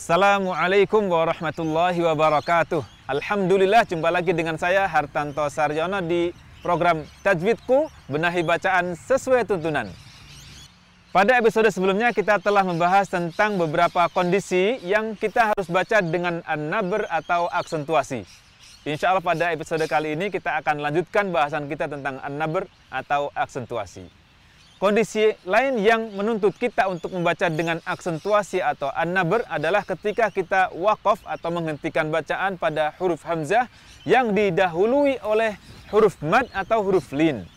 Assalamualaikum warahmatullahi wabarakatuh. Alhamdulillah, jumpa lagi dengan saya Hartanto Sarjono di program Tajwidku, benahi bacaan sesuai tuntunan. Pada episode sebelumnya kita telah membahas tentang beberapa kondisi yang kita harus baca dengan an-nabr atau aksentuasi. Insya Allah pada episode kali ini kita akan lanjutkan bahasan kita tentang an-nabr atau aksentuasi. Kondisi lain yang menuntut kita untuk membaca dengan aksentuasi atau an-nabr adalah ketika kita waqaf atau menghentikan bacaan pada huruf hamzah yang didahului oleh huruf mad atau huruf lin.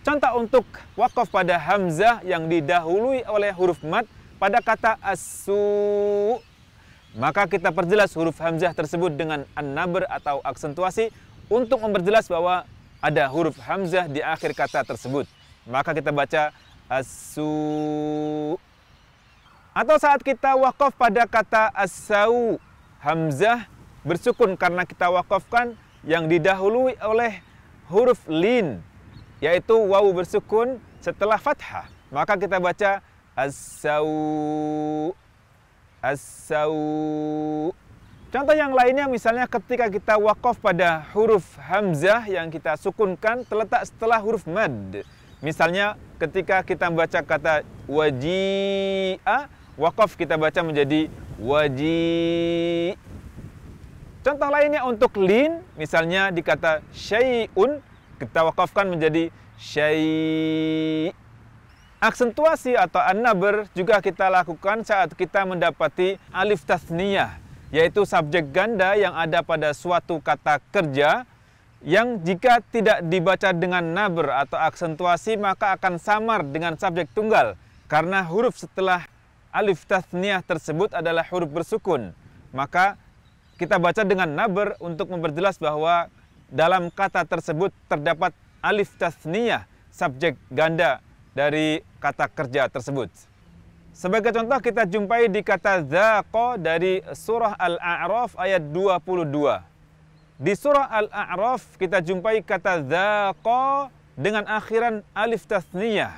Contoh untuk waqaf pada hamzah yang didahului oleh huruf mad pada kata as-su, maka kita perjelas huruf hamzah tersebut dengan an-nabr atau aksentuasi untuk memperjelas bahwa ada huruf hamzah di akhir kata tersebut. Maka kita baca as-su. Atau saat kita waqaf pada kata as-sau, hamzah bersukun karena kita waqafkan yang didahului oleh huruf lin, yaitu wawu bersukun setelah fathah. Maka kita baca as-sau, as-sau. Contoh yang lainnya misalnya ketika kita waqaf pada huruf hamzah yang kita sukunkan terletak setelah huruf mad. Misalnya ketika kita membaca kata waji'a, waqaf kita baca menjadi waji. Contoh lainnya untuk lin, misalnya di kata syai'un, kita waqafkan menjadi syai'. Aksentuasi atau an-nabr juga kita lakukan saat kita mendapati alif tasniyah, yaitu subjek ganda yang ada pada suatu kata kerja, yang jika tidak dibaca dengan nabr atau aksentuasi maka akan samar dengan subjek tunggal karena huruf setelah alif tasniyah tersebut adalah huruf bersukun. Maka kita baca dengan nabr untuk memperjelas bahwa dalam kata tersebut terdapat alif tasniyah, subjek ganda dari kata kerja tersebut. Sebagai contoh kita jumpai di kata zaqa dari surah Al-A'raf ayat 22. Di surah Al-A'raf kita jumpai kata zaqa dengan akhiran alif tasniyah.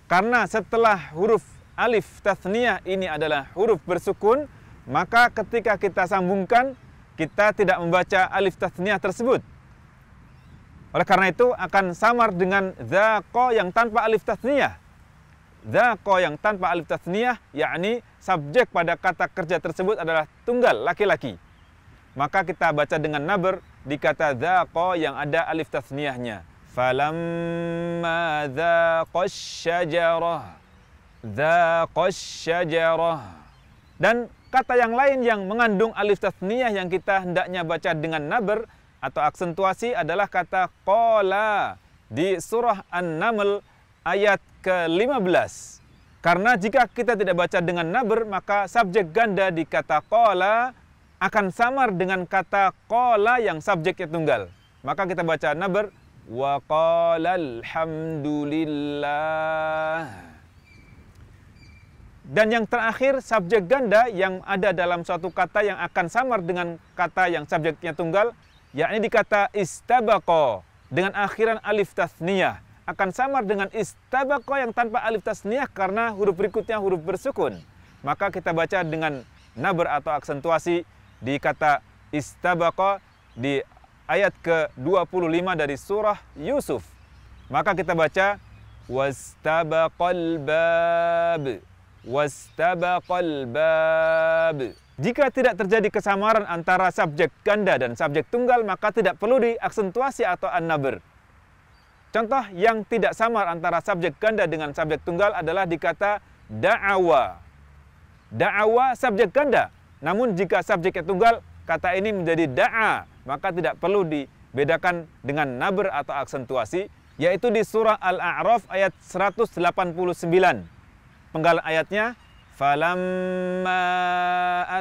Karena setelah huruf alif tasniyah ini adalah huruf bersukun, maka ketika kita sambungkan, kita tidak membaca alif tasniyah tersebut. Oleh karena itu akan samar dengan zaqa yang tanpa alif tasniyah. Zaqa yang tanpa alif tasniyah, yakni subjek pada kata kerja tersebut adalah tunggal, laki-laki. Maka kita baca dengan nabr di kata zaqa yang ada alif tasniyahnya. Falamma zaqash syajarah, zaqash syajarah. Dan kata yang lain yang mengandung alif tasniyah yang kita hendaknya baca dengan nabr atau aksentuasi adalah kata qala di surah An-Naml ayat ke-15. Karena jika kita tidak baca dengan nabr, maka subjek ganda di kata qala akan samar dengan kata qala yang subjeknya tunggal. Maka kita baca nabr wa qala alhamdulillah. Dan yang terakhir subjek ganda yang ada dalam suatu kata yang akan samar dengan kata yang subjeknya tunggal, yakni di kata istabaqa dengan akhiran alif tasniyah akan samar dengan istabaqa yang tanpa alif tasniyah karena huruf berikutnya huruf bersukun. Maka kita baca dengan nabr atau aksentuasi di kata istabaqa di ayat ke-25 dari surah Yusuf. Maka kita baca wastabaqal bab, wastabaqal bab. Jika tidak terjadi kesamaran antara subjek ganda dan subjek tunggal, maka tidak perlu diaksentuasi atau an-nabr. Contoh yang tidak samar antara subjek ganda dengan subjek tunggal adalah di kata da'awa. Da'awa subjek ganda. Namun jika subjeknya tunggal, kata ini menjadi da'a, maka tidak perlu dibedakan dengan nabr atau aksentuasi, yaitu di surah Al-A'raf ayat 189. Penggalan ayatnya, falamma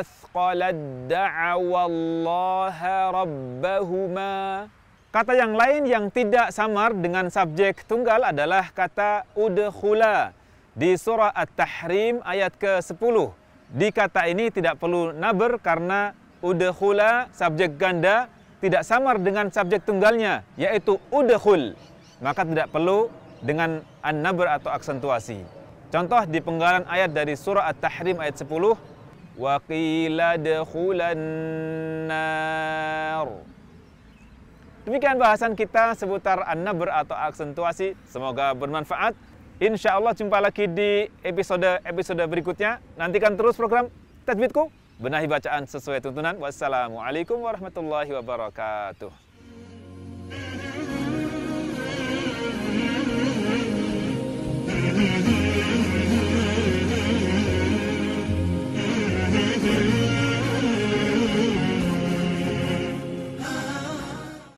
asqalad da'awallaha rabbahuma. Kata yang lain yang tidak samar dengan subjek tunggal adalah kata udkhula di surah At-Tahrim ayat ke-10. Di kata ini tidak perlu nabr karena udkhula subjek ganda tidak samar dengan subjek tunggalnya, yaitu udkhul. Maka tidak perlu dengan an-nabr atau aksentuasi. Contoh di penggalan ayat dari surah At-Tahrim ayat 10, wa qila dukhulan nar. Demikian bahasan kita seputar an-nabr atau aksentuasi. Semoga bermanfaat. Insya Allah jumpa lagi di episode berikutnya. Nantikan terus program Tajwidku, benahi bacaan sesuai tuntunan. Wassalamualaikum warahmatullahi wabarakatuh.